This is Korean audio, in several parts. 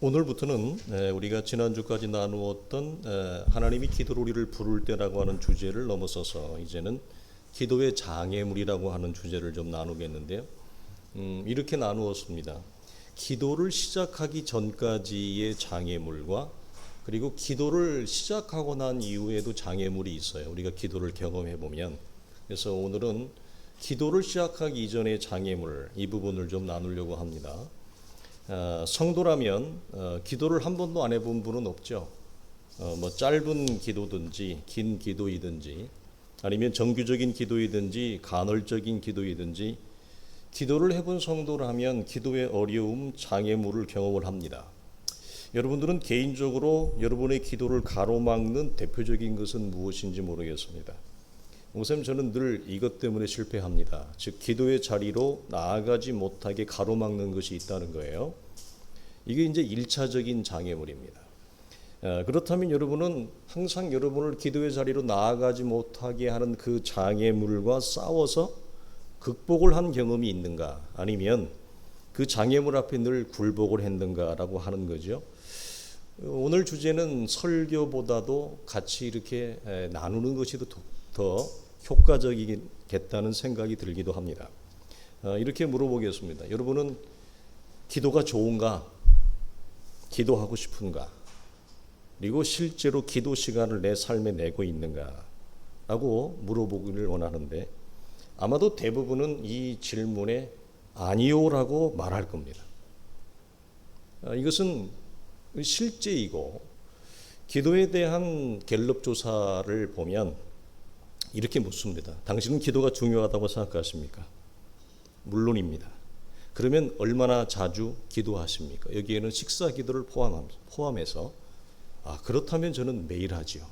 오늘부터는 우리가 지난주까지 나누었던 하나님이 기도로 우리를 부를 때라고 하는 주제를 넘어서서 이제는 기도의 장애물이라고 하는 주제를 좀 나누겠는데요. 이렇게 나누었습니다. 기도를 시작하기 전까지의 장애물과 그리고 기도를 시작하고 난 이후에도 장애물이 있어요. 우리가 기도를 경험해 보면. 그래서 오늘은 기도를 시작하기 이전의 장애물, 이 부분을 좀 나누려고 합니다. 성도라면 기도를 한 번도 안 해본 분은 없죠. 짧은 기도든지 긴 기도이든지 아니면 정규적인 기도이든지 간헐적인 기도이든지 기도를 해본 성도라면 기도의 어려움, 장애물을 경험을 합니다. 여러분들은 개인적으로 여러분의 기도를 가로막는 대표적인 것은 무엇인지 모르겠습니다. 목사님, 저는 늘 이것 때문에 실패합니다. 즉 기도의 자리로 나아가지 못하게 가로막는 것이 있다는 거예요. 이게 이제 1차적인 장애물입니다. 그렇다면 여러분은 항상 여러분을 기도의 자리로 나아가지 못하게 하는 그 장애물과 싸워서 극복을 한 경험이 있는가, 아니면 그 장애물 앞에 늘 굴복을 했는가라고 하는 거죠. 오늘 주제는 설교보다도 같이 이렇게 나누는 것이 더 효과적이겠다는 생각이 들기도 합니다. 이렇게 물어보겠습니다. 여러분은 기도가 좋은가? 기도하고 싶은가? 그리고 실제로 기도 시간을 내 삶에 내고 있는가? 라고 물어보기를 원하는데 아마도 대부분은 이 질문에 아니요라고 말할 겁니다. 이것은 실제이고 기도에 대한 갤럽 조사를 보면 이렇게 묻습니다. 당신은 기도가 중요하다고 생각하십니까? 물론입니다. 그러면 얼마나 자주 기도하십니까? 여기에는 식사 기도를 포함해서 그렇다면 저는 매일 하지요.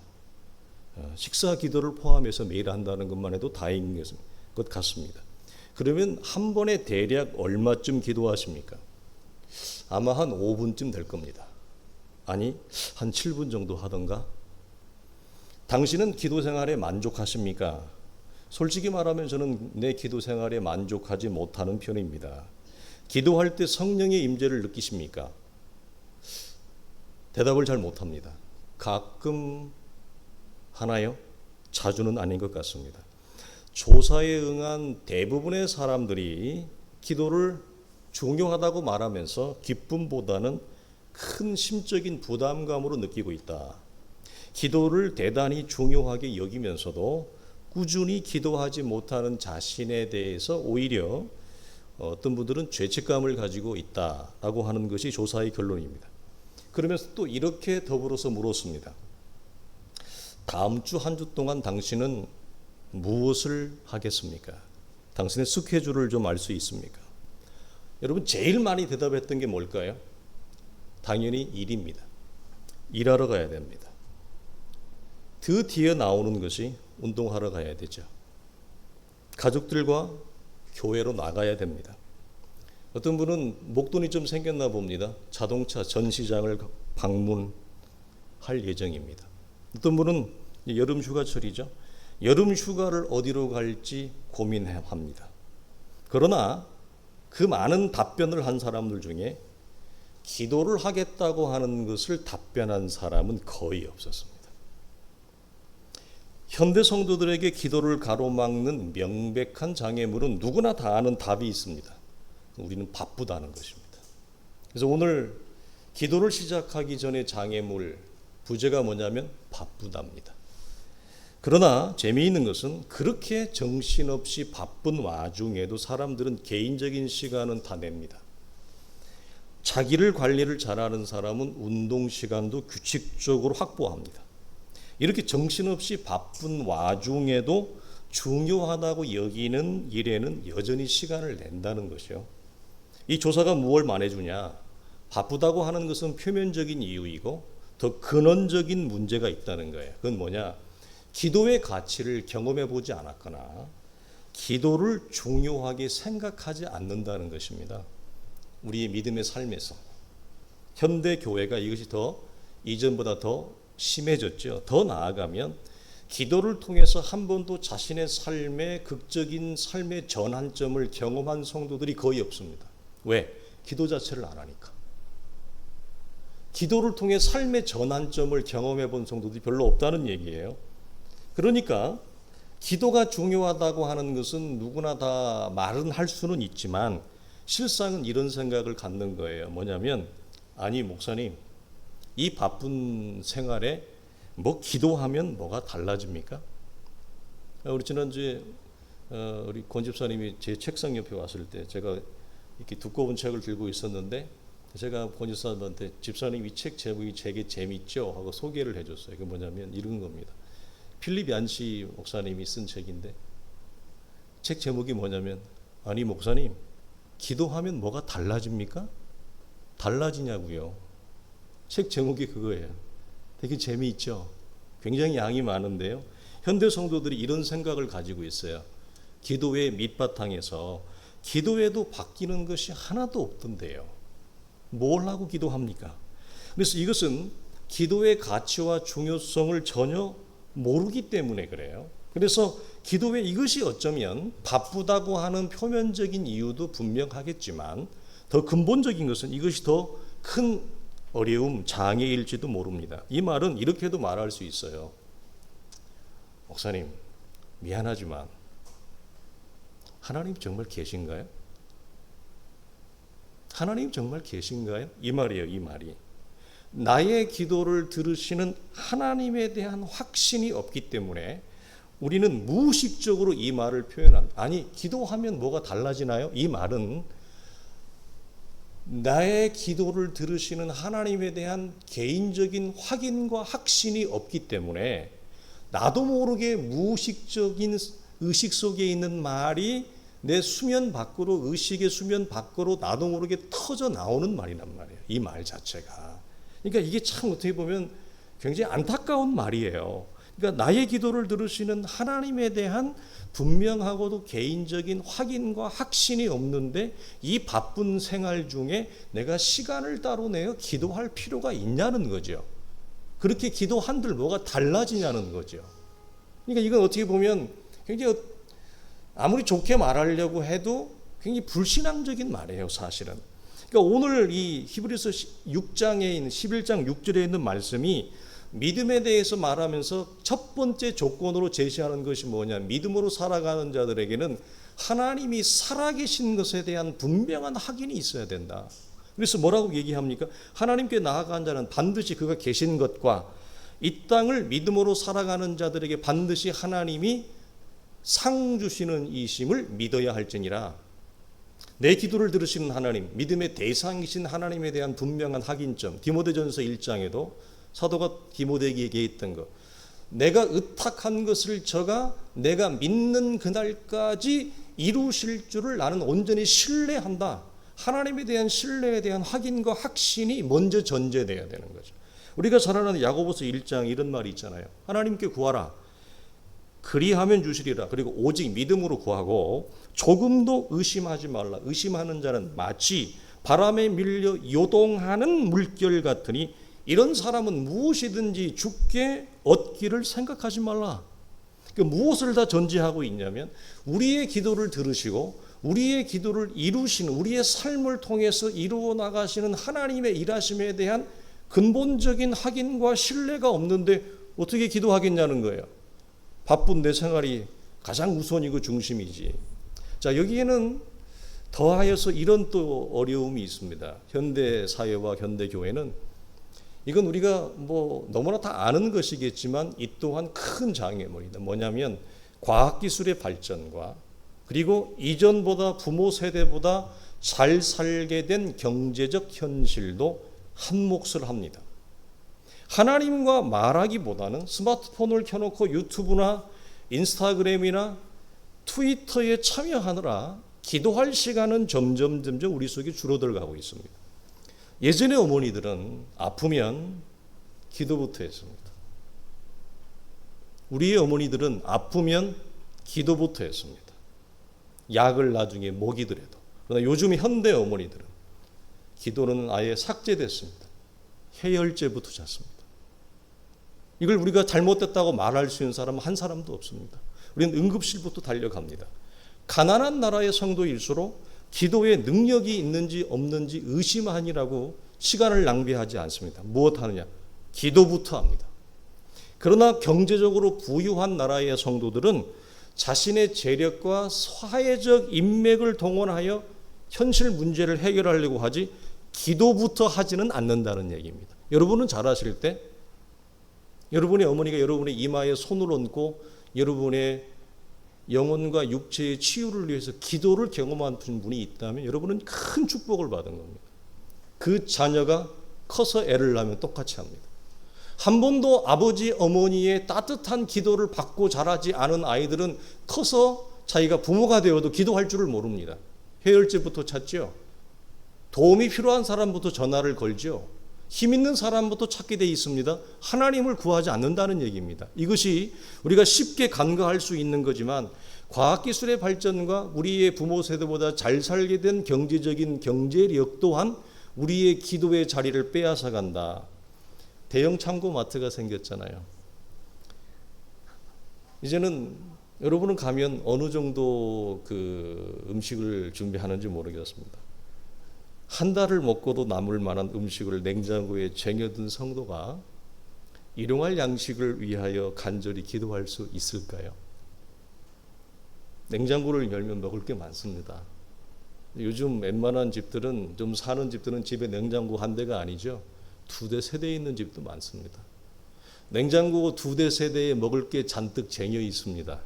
식사 기도를 포함해서 매일 한다는 것만 해도 다행인 것 같습니다. 그러면 한 번에 대략 얼마쯤 기도하십니까? 아마 한 5분쯤 될 겁니다. 아니, 한 7분 정도 하던가? 당신은 기도 생활에 만족하십니까? 솔직히 말하면 저는 내 기도 생활에 만족하지 못하는 편입니다. 기도할 때 성령의 임재를 느끼십니까? 대답을 잘 못합니다. 가끔 하나요? 자주는 아닌 것 같습니다. 조사에 응한 대부분의 사람들이 기도를 중요하다고 말하면서 기쁨보다는 큰 심적인 부담감으로 느끼고 있다. 기도를 대단히 중요하게 여기면서도 꾸준히 기도하지 못하는 자신에 대해서 오히려 어떤 분들은 죄책감을 가지고 있다라고 하는 것이 조사의 결론입니다. 그러면서 또 이렇게 더불어서 물었습니다. 다음 주 한 주 동안 당신은 무엇을 하겠습니까? 당신의 스케줄을 좀 알 수 있습니까? 여러분, 제일 많이 대답했던 게 뭘까요? 당연히 일입니다. 일하러 가야 됩니다. 그 뒤에 나오는 것이 운동하러 가야 되죠. 가족들과 교회로 나가야 됩니다. 어떤 분은 목돈이 좀 생겼나 봅니다. 자동차 전시장을 방문할 예정입니다. 어떤 분은 여름 휴가철이죠. 여름 휴가를 어디로 갈지 고민합니다. 그러나 그 많은 답변을 한 사람들 중에 기도를 하겠다고 하는 것을 답변한 사람은 거의 없었습니다. 현대 성도들에게 기도를 가로막는 명백한 장애물은 누구나 다 아는 답이 있습니다. 우리는 바쁘다는 것입니다. 그래서 오늘 기도를 시작하기 전에 장애물, 부제가 뭐냐면 바쁘답니다. 그러나 재미있는 것은 그렇게 정신없이 바쁜 와중에도 사람들은 개인적인 시간은 다 냅니다. 자기를 관리를 잘하는 사람은 운동 시간도 규칙적으로 확보합니다. 이렇게 정신없이 바쁜 와중에도 중요하다고 여기는 일에는 여전히 시간을 낸다는 것이요. 이 조사가 무엇을 말해주냐? 바쁘다고 하는 것은 표면적인 이유이고 더 근원적인 문제가 있다는 거예요. 그건 뭐냐? 기도의 가치를 경험해 보지 않았거나 기도를 중요하게 생각하지 않는다는 것입니다. 우리의 믿음의 삶에서 현대 교회가 이것이 더 이전보다 더 심해졌죠. 더 나아가면 기도를 통해서 한 번도 자신의 삶의 극적인 삶의 전환점을 경험한 성도들이 거의 없습니다. 왜? 기도 자체를 안 하니까. 기도를 통해 삶의 전환점을 경험해 본 성도들이 별로 없다는 얘기예요. 그러니까 기도가 중요하다고 하는 것은 누구나 다 말은 할 수는 있지만 실상은 이런 생각을 갖는 거예요. 뭐냐면, 아니 목사님, 이 바쁜 생활에 뭐 기도하면 뭐가 달라집니까? 우리 지난주에 우리 권 집사님이 제 책상 옆에 왔을 때 제가 이렇게 두꺼운 책을 들고 있었는데, 제가 권 집사님한테 집사님 이 책 제목이 되게 재밌죠? 하고 소개를 해줬어요. 그게 뭐냐면 이런 겁니다. 필립 얀시 목사님이 쓴 책인데, 책 제목이 뭐냐면, 아니 목사님, 기도하면 뭐가 달라집니까? 달라지냐고요. 책 제목이 그거예요. 되게 재미있죠? 굉장히 양이 많은데요. 현대 성도들이 이런 생각을 가지고 있어요. 기도의 밑바탕에서 기도해도 바뀌는 것이 하나도 없던데요. 뭘 하고 기도합니까? 그래서 이것은 기도의 가치와 중요성을 전혀 모르기 때문에 그래요. 그래서 기도에 이것이 어쩌면 바쁘다고 하는 표면적인 이유도 분명하겠지만 더 근본적인 것은 이것이 더 큰 어려움, 장애일지도 모릅니다. 이 말은 이렇게도 말할 수 있어요. 목사님, 미안하지만 하나님 정말 계신가요? 하나님 정말 계신가요? 이 말이에요, 이 말이. 나의 기도를 들으시는 하나님에 대한 확신이 없기 때문에 우리는 무의식적으로 이 말을 표현합니다. 아니, 기도하면 뭐가 달라지나요? 이 말은 나의 기도를 들으시는 하나님에 대한 개인적인 확인과 확신이 없기 때문에 나도 모르게 무의식적인 의식 속에 있는 말이 내 수면 밖으로, 의식의 수면 밖으로 나도 모르게 터져 나오는 말이란 말이에요. 이 말 자체가. 그러니까 이게 참 어떻게 보면 굉장히 안타까운 말이에요. 그러니까 나의 기도를 들으시는 하나님에 대한 분명하고도 개인적인 확인과 확신이 없는데 이 바쁜 생활 중에 내가 시간을 따로 내어 기도할 필요가 있냐는 거죠. 그렇게 기도한들 뭐가 달라지냐는 거죠. 그러니까 이건 어떻게 보면 굉장히 아무리 좋게 말하려고 해도 굉장히 불신앙적인 말이에요, 사실은. 그러니까 오늘 이 히브리서 6장에 있는 11장 6절에 있는 말씀이 믿음에 대해서 말하면서 첫 번째 조건으로 제시하는 것이 뭐냐? 믿음으로 살아가는 자들에게는 하나님이 살아계신 것에 대한 분명한 확인이 있어야 된다. 그래서 뭐라고 얘기합니까? 하나님께 나아간 자는 반드시 그가 계신 것과 이 땅을 믿음으로 살아가는 자들에게 반드시 하나님이 상 주시는 이심을 믿어야 할지니라. 내 기도를 들으시는 하나님, 믿음의 대상이신 하나님에 대한 분명한 확인점. 디모데전서 1장에도 사도가 디모데에게 얘기했던 것, 내가 의탁한 것을 저가 내가 믿는 그날까지 이루실 줄을 나는 온전히 신뢰한다. 하나님에 대한 신뢰에 대한 확인과 확신이 먼저 전제되어야 되는 거죠. 우리가 잘 아는 야고보서 1장 이런 말이 있잖아요. 하나님께 구하라. 그리하면 주시리라. 그리고 오직 믿음으로 구하고 조금도 의심하지 말라. 의심하는 자는 마치 바람에 밀려 요동하는 물결 같으니 이런 사람은 무엇이든지 주께 얻기를 생각하지 말라. 그러니까 무엇을 다 전제하고 있냐면 우리의 기도를 들으시고 우리의 기도를 이루시는, 우리의 삶을 통해서 이루어 나가시는 하나님의 일하심에 대한 근본적인 확인과 신뢰가 없는데 어떻게 기도하겠냐는 거예요. 바쁜 내 생활이 가장 우선이고 중심이지. 자, 여기에는 더하여서 이런 또 어려움이 있습니다. 현대 사회와 현대 교회는 이건 우리가 뭐 너무나 다 아는 것이겠지만 이 또한 큰 장애물이다. 뭐냐면 과학기술의 발전과 그리고 이전보다 부모 세대보다 잘 살게 된 경제적 현실도 한 몫을 합니다. 하나님과 말하기보다는 스마트폰을 켜놓고 유튜브나 인스타그램이나 트위터에 참여하느라 기도할 시간은 점점 우리 속에 줄어들어가고 있습니다. 예전의 어머니들은 아프면 기도부터 했습니다. 우리의 어머니들은 아프면 기도부터 했습니다. 약을 나중에 먹이더라도. 그러나 요즘 현대 어머니들은 기도는 아예 삭제됐습니다. 해열제부터 잤습니다. 이걸 우리가 잘못됐다고 말할 수 있는 사람은 한 사람도 없습니다. 우리는 응급실부터 달려갑니다. 가난한 나라의 성도일수록 기도에 능력이 있는지 없는지 의심하니라고 시간을 낭비하지 않습니다. 무엇 하느냐? 기도부터 합니다. 그러나 경제적으로 부유한 나라의 성도들은 자신의 재력과 사회적 인맥을 동원하여 현실 문제를 해결하려고 하지 기도부터 하지는 않는다는 얘기입니다. 여러분은 잘 아실 때 여러분의 어머니가 여러분의 이마에 손을 얹고 여러분의 영혼과 육체의 치유를 위해서 기도를 경험한 분이 있다면 여러분은 큰 축복을 받은 겁니다. 그 자녀가 커서 애를 낳으면 똑같이 합니다. 한 번도 아버지 어머니의 따뜻한 기도를 받고 자라지 않은 아이들은 커서 자기가 부모가 되어도 기도할 줄을 모릅니다. 해열제부터 찾죠. 도움이 필요한 사람부터 전화를 걸죠. 힘 있는 사람부터 찾게 돼 있습니다. 하나님을 구하지 않는다는 얘기입니다. 이것이 우리가 쉽게 간과할 수 있는 거지만 과학기술의 발전과 우리의 부모 세대보다 잘 살게 된 경제적인 경제력 또한 우리의 기도의 자리를 빼앗아 간다. 대형 창고마트가 생겼잖아요. 이제는 여러분은 가면 어느 정도 그 음식을 준비하는지 모르겠습니다. 한 달을 먹고도 남을 만한 음식을 냉장고에 쟁여둔 성도가 일용할 양식을 위하여 간절히 기도할 수 있을까요? 냉장고를 열면 먹을 게 많습니다. 요즘 웬만한 집들은 좀 사는 집들은 집에 냉장고 한 대가 아니죠. 2대, 3대 있는 집도 많습니다. 냉장고 2대, 3대에 먹을 게 잔뜩 쟁여 있습니다.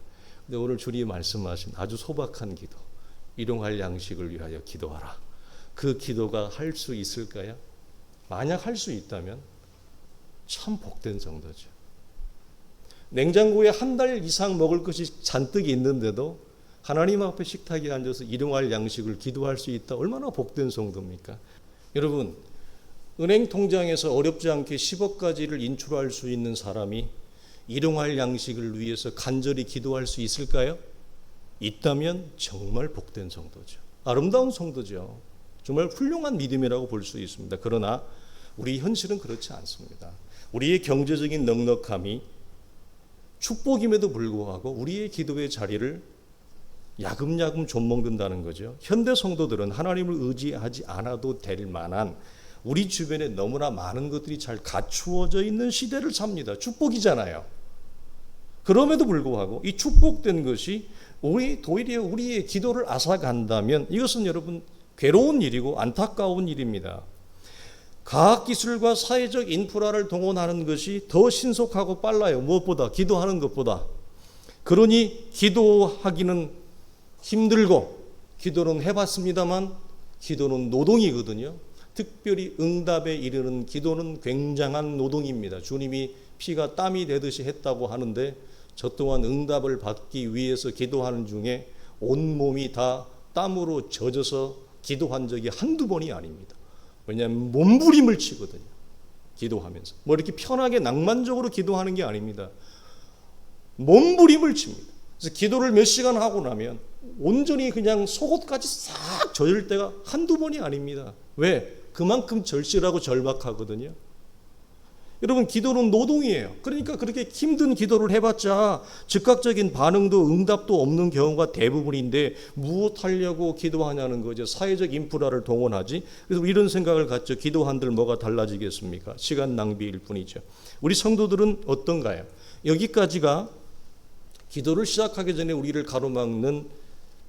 근데 오늘 주님이 말씀하신 아주 소박한 기도, 일용할 양식을 위하여 기도하라. 그 기도가 할 수 있을까요? 만약 할 수 있다면 참 복된 정도죠. 냉장고에 한 달 이상 먹을 것이 잔뜩 있는데도 하나님 앞에 식탁에 앉아서 일용할 양식을 기도할 수 있다. 얼마나 복된 성도입니까? 여러분, 은행 통장에서 어렵지 않게 10억까지를 인출할 수 있는 사람이 일용할 양식을 위해서 간절히 기도할 수 있을까요? 있다면 정말 복된 성도죠. 아름다운 성도죠. 정말 훌륭한 믿음이라고 볼 수 있습니다. 그러나 우리 현실은 그렇지 않습니다. 우리의 경제적인 넉넉함이 축복임에도 불구하고 우리의 기도의 자리를 야금야금 좀먹는다는 거죠. 현대 성도들은 하나님을 의지하지 않아도 될 만한 우리 주변에 너무나 많은 것들이 잘 갖추어져 있는 시대를 삽니다. 축복이잖아요. 그럼에도 불구하고 이 축복된 것이 도리어 우리의 기도를 앗아간다면 이것은 여러분 괴로운 일이고 안타까운 일입니다. 과학기술과 사회적 인프라를 동원하는 것이 더 신속하고 빨라요. 무엇보다 기도하는 것보다. 그러니 기도하기는 힘들고 기도는 해봤습니다만 기도는 노동이거든요. 특별히 응답에 이르는 기도는 굉장한 노동입니다. 주님이 피가 땀이 되듯이 했다고 하는데 저 또한 응답을 받기 위해서 기도하는 중에 온몸이 다 땀으로 젖어서 기도한 적이 한두 번이 아닙니다. 왜냐하면 몸부림을 치거든요. 기도하면서. 뭐 이렇게 편하게 낭만적으로 기도하는 게 아닙니다. 몸부림을 칩니다. 그래서 기도를 몇 시간 하고 나면 온전히 그냥 속옷까지 싹 젖을 때가 한두 번이 아닙니다. 왜? 그만큼 절실하고 절박하거든요. 여러분 기도는 노동이에요. 그러니까 그렇게 힘든 기도를 해봤자 즉각적인 반응도 응답도 없는 경우가 대부분인데 무엇하려고 기도하냐는 거죠. 사회적 인프라를 동원하지. 그래서 이런 생각을 갖죠. 기도한들 뭐가 달라지겠습니까? 시간 낭비일 뿐이죠. 우리 성도들은 어떤가요? 여기까지가 기도를 시작하기 전에 우리를 가로막는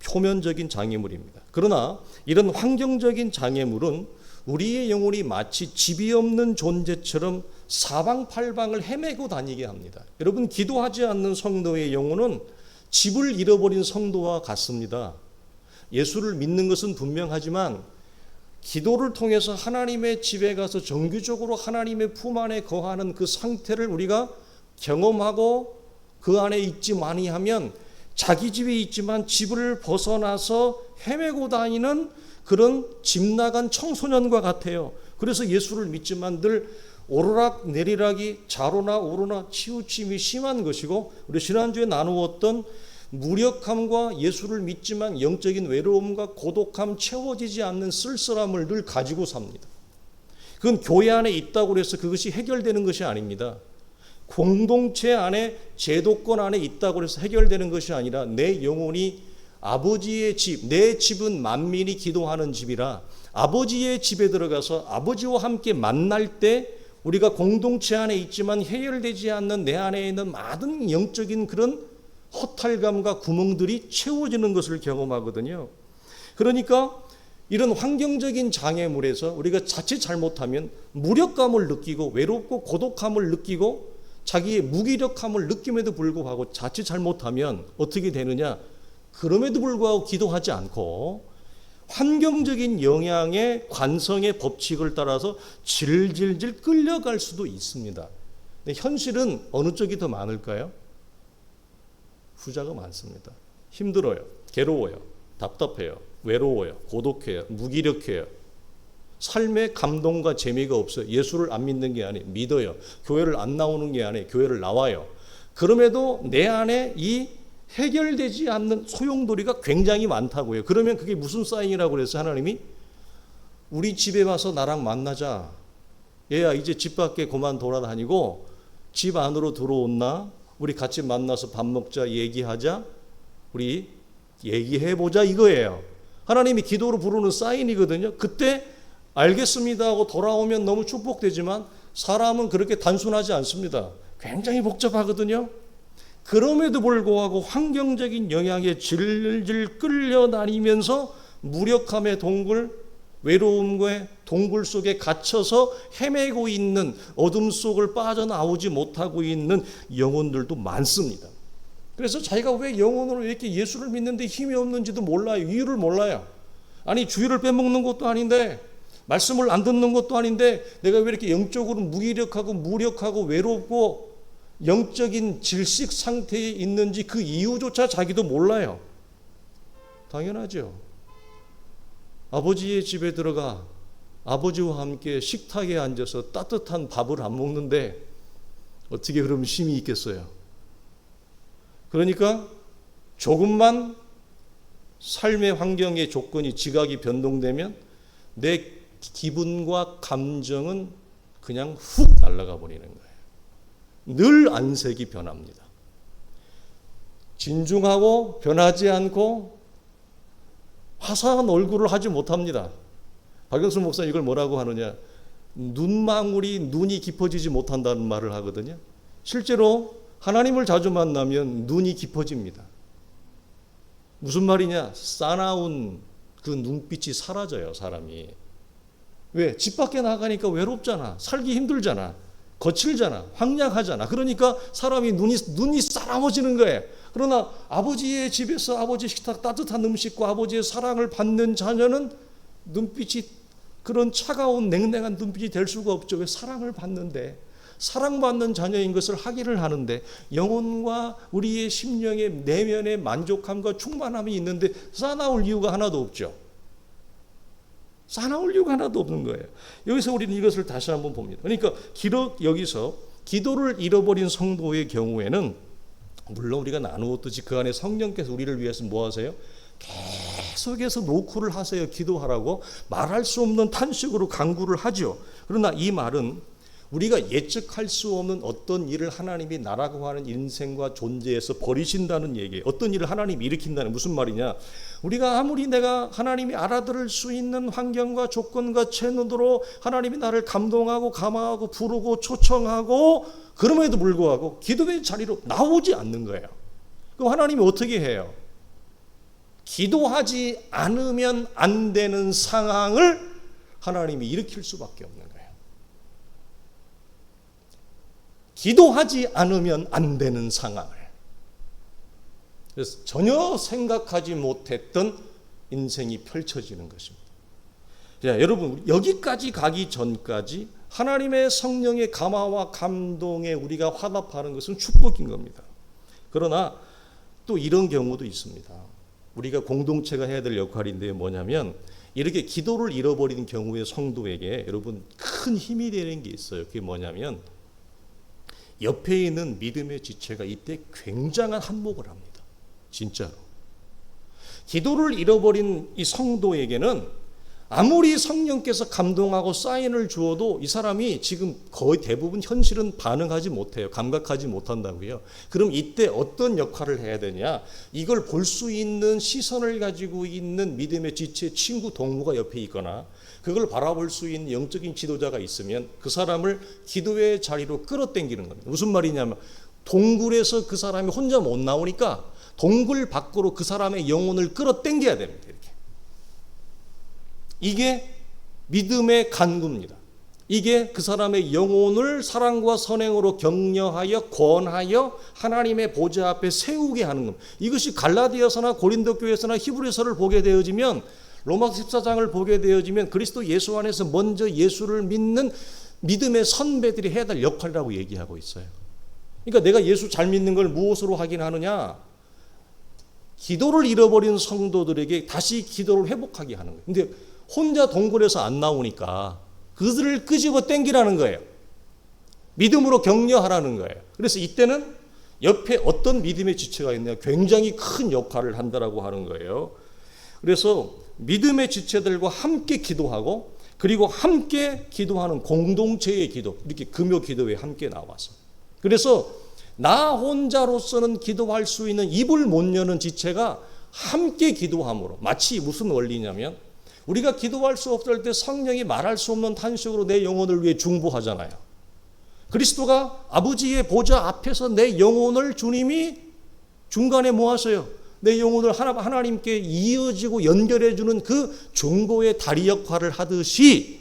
표면적인 장애물입니다. 그러나 이런 환경적인 장애물은 우리의 영혼이 마치 집이 없는 존재처럼 사방팔방을 헤매고 다니게 합니다. 여러분 기도하지 않는 성도의 영혼은 집을 잃어버린 성도와 같습니다. 예수를 믿는 것은 분명하지만 기도를 통해서 하나님의 집에 가서 정규적으로 하나님의 품 안에 거하는 그 상태를 우리가 경험하고 그 안에 있지 아니하면 자기 집에 있지만 집을 벗어나서 헤매고 다니는 그런 집 나간 청소년과 같아요. 그래서 예수를 믿지만 늘 오르락 내리락이 좌로나 우로나 치우침이 심한 것이고 우리 지난주에 나누었던 무력함과 예수를 믿지만 영적인 외로움과 고독함 채워지지 않는 쓸쓸함을 늘 가지고 삽니다. 그건 교회 안에 있다고 해서 그것이 해결되는 것이 아닙니다. 공동체 안에 제도권 안에 있다고 해서 해결되는 것이 아니라 내 영혼이 아버지의 집, 내 집은 만민이 기도하는 집이라 아버지의 집에 들어가서 아버지와 함께 만날 때 우리가 공동체 안에 있지만 해결되지 않는 내 안에 있는 많은 영적인 그런 허탈감과 구멍들이 채워지는 것을 경험하거든요. 그러니까 이런 환경적인 장애물에서 우리가 자칫 잘못하면 무력감을 느끼고 외롭고 고독함을 느끼고 자기의 무기력함을 느낌에도 불구하고 자칫 잘못하면 어떻게 되느냐? 그럼에도 불구하고 기도하지 않고 환경적인 영향의 관성의 법칙을 따라서 질질질 끌려갈 수도 있습니다. 근데 현실은 어느 쪽이 더 많을까요? 후자가 많습니다. 힘들어요. 괴로워요. 답답해요. 외로워요. 고독해요. 무기력해요. 삶의 감동과 재미가 없어요. 예수를 안 믿는 게 아니에요. 믿어요. 교회를 안 나오는 게 아니에요. 교회를 나와요. 그럼에도 내 안에 이 해결되지 않는 소용돌이가 굉장히 많다고요. 그러면 그게 무슨 사인이라고 그래서 하나님이 우리 집에 와서 나랑 만나자. 얘야 이제 집 밖에 그만 돌아다니고 집 안으로 들어온나? 우리 같이 만나서 밥 먹자, 얘기하자. 우리 얘기해보자 이거예요. 하나님이 기도로 부르는 사인이거든요. 그때 알겠습니다 하고 돌아오면 너무 축복되지만 사람은 그렇게 단순하지 않습니다. 굉장히 복잡하거든요. 그럼에도 불구하고 환경적인 영향에 질질 끌려다니면서 무력함의 동굴, 외로움의 동굴 속에 갇혀서 헤매고 있는 어둠 속을 빠져나오지 못하고 있는 영혼들도 많습니다. 그래서 자기가 왜 영혼으로 이렇게 예수를 믿는데 힘이 없는지도 몰라요. 이유를 몰라요. 아니 주일을 빼먹는 것도 아닌데 말씀을 안 듣는 것도 아닌데 내가 왜 이렇게 영적으로 무기력하고 무력하고 외롭고 영적인 질식 상태에 있는지 그 이유조차 자기도 몰라요. 당연하죠. 아버지의 집에 들어가 아버지와 함께 식탁에 앉아서 따뜻한 밥을 안 먹는데 어떻게 그러면 힘이 있겠어요? 그러니까 조금만 삶의 환경의 조건이 지각이 변동되면 내 기분과 감정은 그냥 훅 날아가 버리는 거예요. 늘 안색이 변합니다. 진중하고 변하지 않고 화사한 얼굴을 하지 못합니다. 박영수 목사님 이걸 뭐라고 하느냐? 눈이 깊어지지 못한다는 말을 하거든요. 실제로 하나님을 자주 만나면 눈이 깊어집니다. 무슨 말이냐? 싸나운 그 눈빛이 사라져요, 사람이. 왜? 집 밖에 나가니까 외롭잖아. 살기 힘들잖아. 거칠잖아. 황량하잖아. 그러니까 사람이 눈이 싸라워지는 거예요. 그러나 아버지의 집에서 아버지 식탁 따뜻한 음식과 아버지의 사랑을 받는 자녀는 눈빛이 그런 차가운 냉랭한 눈빛이 될 수가 없죠. 왜? 사랑을 받는데, 사랑받는 자녀인 것을 확인을 하는데 영혼과 우리의 심령의 내면의 만족함과 충만함이 있는데 싸나울 이유가 하나도 없죠. 싸나울 이유가 하나도 없는 거예요. 여기서 우리는 이것을 다시 한번 봅니다. 그러니까 여기서 기도를 잃어버린 성도의 경우에는 물론 우리가 나누었듯이 그 안에 성령께서 우리를 위해서 뭐 하세요? 계속해서 노크를 하세요. 기도하라고 말할 수 없는 탄식으로 간구를 하죠. 그러나 이 말은 우리가 예측할 수 없는 어떤 일을 하나님이 나라고 하는 인생과 존재에서 버리신다는 얘기예요. 어떤 일을 하나님이 일으킨다는 무슨 말이냐? 우리가 아무리 내가 하나님이 알아들을 수 있는 환경과 조건과 채널로 하나님이 나를 감동하고 감화하고 부르고 초청하고 그럼에도 불구하고 기도의 자리로 나오지 않는 거예요. 그럼 하나님이 어떻게 해요? 기도하지 않으면 안 되는 상황을 하나님이 일으킬 수밖에 없는 거예요. 기도하지 않으면 안 되는 상황을. 그래서 전혀 생각하지 못했던 인생이 펼쳐지는 것입니다. 자, 여러분 여기까지 가기 전까지 하나님의 성령의 감화와 감동에 우리가 화답하는 것은 축복인 겁니다. 그러나 또 이런 경우도 있습니다. 우리가 공동체가 해야 될 역할인데 뭐냐면 이렇게 기도를 잃어버리는 경우의 성도에게 여러분 큰 힘이 되는 게 있어요. 그게 뭐냐면 옆에 있는 믿음의 지체가 이때 굉장한 한몫을 합니다. 진짜로. 기도를 잃어버린 이 성도에게는 아무리 성령께서 감동하고 사인을 주어도 이 사람이 지금 거의 대부분 현실은 반응하지 못해요. 감각하지 못한다고요. 그럼 이때 어떤 역할을 해야 되냐? 이걸 볼 수 있는 시선을 가지고 있는 믿음의 지체, 친구, 동무가 옆에 있거나 그걸 바라볼 수 있는 영적인 지도자가 있으면 그 사람을 기도의 자리로 끌어당기는 겁니다. 무슨 말이냐면 동굴에서 그 사람이 혼자 못 나오니까 동굴 밖으로 그 사람의 영혼을 끌어당겨야 됩니다. 이렇게. 이게 믿음의 간구입니다. 이게 그 사람의 영혼을 사랑과 선행으로 격려하여 권하여 하나님의 보좌 앞에 세우게 하는 겁니다. 이것이 갈라디아서나 고린도 교회서나 히브리서를 보게 되어지면 로마서 14장을 보게 되어지면 그리스도 예수 안에서 먼저 예수를 믿는 믿음의 선배들이 해야 될 역할이라고 얘기하고 있어요. 그러니까 내가 예수 잘 믿는 걸 무엇으로 확인하느냐? 기도를 잃어버린 성도들에게 다시 기도를 회복하게 하는 거예요. 근데 혼자 동굴에서 안 나오니까 그들을 끄집어 당기라는 거예요. 믿음으로 격려하라는 거예요. 그래서 이때는 옆에 어떤 믿음의 지체가 있냐, 굉장히 큰 역할을 한다라고 하는 거예요. 그래서 믿음의 지체들과 함께 기도하고 그리고 함께 기도하는 공동체의 기도, 이렇게 금요 기도에 함께 나와서, 그래서 나 혼자로서는 기도할 수 있는 입을 못 여는 지체가 함께 기도함으로, 마치 무슨 원리냐면 우리가 기도할 수 없을 때 성령이 말할 수 없는 탄식으로 내 영혼을 위해 중보하잖아요. 그리스도가 아버지의 보좌 앞에서 내 영혼을 주님이 중간에 뭐 하세요? 내 영혼을 하나님께 이어지고 연결해주는 그 중보의 다리 역할을 하듯이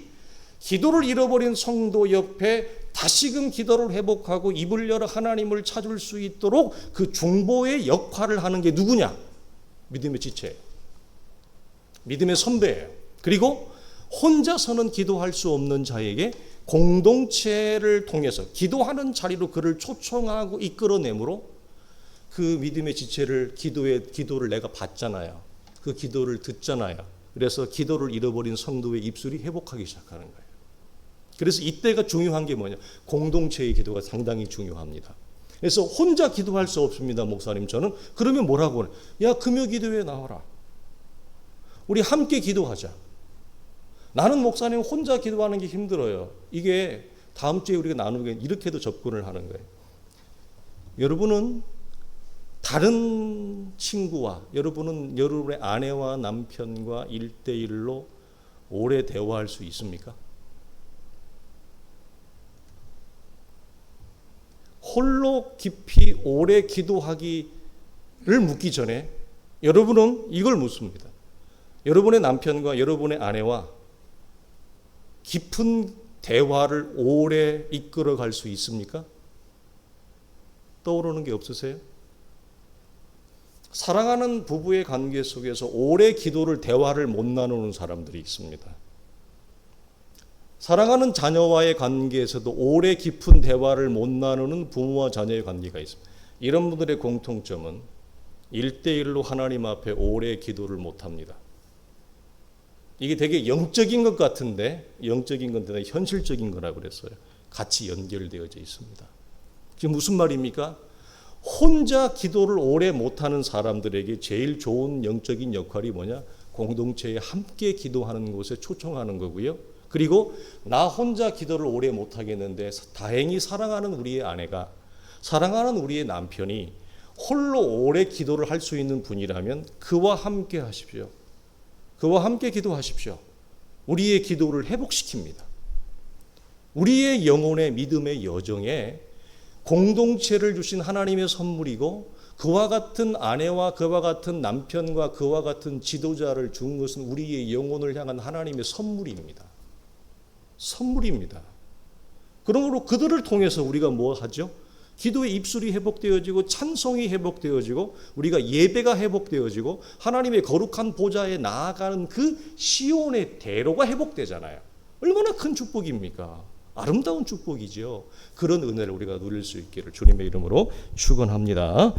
기도를 잃어버린 성도 옆에 다시금 기도를 회복하고 입을 열어 하나님을 찾을 수 있도록 그 중보의 역할을 하는 게 누구냐? 믿음의 지체예요. 믿음의 선배예요. 그리고 혼자서는 기도할 수 없는 자에게 공동체를 통해서 기도하는 자리로 그를 초청하고 이끌어내므로 그 믿음의 지체를 기도를 내가 받잖아요. 그 기도를 듣잖아요. 그래서 기도를 잃어버린 성도의 입술이 회복하기 시작하는 거예요. 그래서 이때가 중요한 게 뭐냐? 공동체의 기도가 상당히 중요합니다. 그래서 혼자 기도할 수 없습니다, 목사님. 저는 그러면 뭐라고 해요? 야, 금요 기도회에 나와라. 우리 함께 기도하자. 나는 목사님 혼자 기도하는 게 힘들어요. 이게 다음 주에 우리가 나누게 이렇게도 접근을 하는 거예요. 여러분은 다른 친구와, 여러분은 여러분의 아내와 남편과 1대1로 오래 대화할 수 있습니까? 홀로 깊이 오래 기도하기를 묻기 전에 여러분은 이걸 묻습니다. 여러분의 남편과 여러분의 아내와 깊은 대화를 오래 이끌어 갈 수 있습니까? 떠오르는 게 없으세요? 사랑하는 부부의 관계 속에서 오래 기도를, 대화를 못 나누는 사람들이 있습니다. 사랑하는 자녀와의 관계에서도 오래 깊은 대화를 못 나누는 부모와 자녀의 관계가 있습니다. 이런 분들의 공통점은 1대1로 하나님 앞에 오래 기도를 못 합니다. 이게 되게 영적인 것 같은데, 영적인 건데 현실적인 거라고 그랬어요. 같이 연결되어져 있습니다. 지금 무슨 말입니까? 혼자 기도를 오래 못하는 사람들에게 제일 좋은 영적인 역할이 뭐냐? 공동체에 함께 기도하는 곳에 초청하는 거고요. 그리고 나 혼자 기도를 오래 못하겠는데 다행히 사랑하는 우리의 아내가, 사랑하는 우리의 남편이 홀로 오래 기도를 할 수 있는 분이라면 그와 함께 하십시오. 그와 함께 기도하십시오. 우리의 기도를 회복시킵니다. 우리의 영혼의 믿음의 여정에 공동체를 주신 하나님의 선물이고, 그와 같은 아내와 그와 같은 남편과 그와 같은 지도자를 준 것은 우리의 영혼을 향한 하나님의 선물입니다. 선물입니다. 그러므로 그들을 통해서 우리가 뭐 하죠? 기도의 입술이 회복되어지고 찬송이 회복되어지고 우리가 예배가 회복되어지고 하나님의 거룩한 보좌에 나아가는 그 시온의 대로가 회복되잖아요. 얼마나 큰 축복입니까? 아름다운 축복이죠. 그런 은혜를 우리가 누릴 수 있기를 주님의 이름으로 축원합니다.